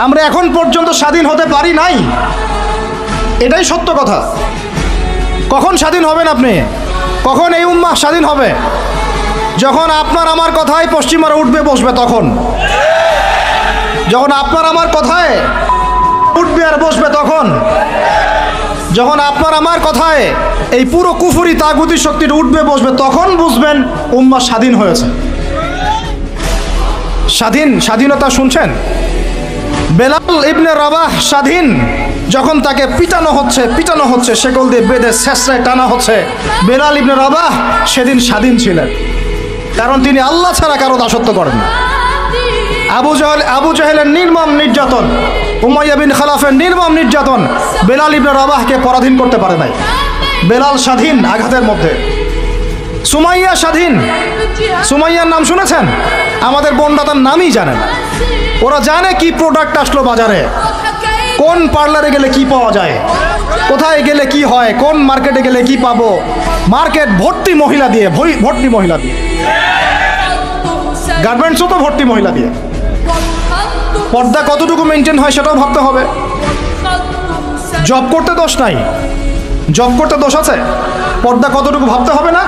আমরা এখন পর্যন্ত স্বাধীন হতে পারি নাই, এটাই সত্য কথা। কখন স্বাধীন হবেন আপনি? কখন এই উম্মাহ স্বাধীন হবে? যখন আপনার আমার কথায় পশ্চিমারা উঠবে বসবে, তখন। যখন আপনার আমার কথায় উঠবে আর বসবে, তখন। যখন আপনার আমার কথায় এই পুরো কুফরি তাগুতি শক্তিটা উঠবে বসবে, তখন বুঝবেন উম্মাহ স্বাধীন হয়েছে। স্বাধীনতা শুনছেন? বেলাল ইবনে রাবাহ স্বাধীন, যখন তাকে পিটানো হচ্ছে, শেকল দিয়ে বেঁধে শেষরায় টানা হচ্ছে, বেলাল ইবনে রাবাহ সেদিন স্বাধীন ছিলেন, কারণ তিনি আল্লাহ ছাড়া কারো দাসত্ব করেন না। আবু জাহেলের নির্মম নির্যাতন, উমাইয়া বিন খালাফের নির্মম নির্যাতন বেলাল ইবনে রাবাহকে পরাধীন করতে পারে নাই। বেলাল স্বাধীন আঘাতের মধ্যে। সুমাইয়া স্বাধীন। সুমাইয়ার নাম শুনেছেন? আমাদের বোনরা তার নামই জানে না। ওরা জানে কি প্রোডাক্ট আসলো বাজারে, কোন পার্লারে গেলে কি পাওয়া যায়, কোথায় গেলে কি হয়, কোন মার্কেটে গেলে কি পাবো। মার্কেট ভর্তি মহিলা দিয়ে, ভর্তি মহিলা দিয়ে, গার্মেন্টসও তো ভর্তি মহিলা দিয়ে। পর্দা কতটুকু মেনটেন হয় সেটাও ভাবতে হবে। জব করতে দোষ নাই, জব করতে দোষ আছে, পর্দা কতটুকু ভাবতে হবে না?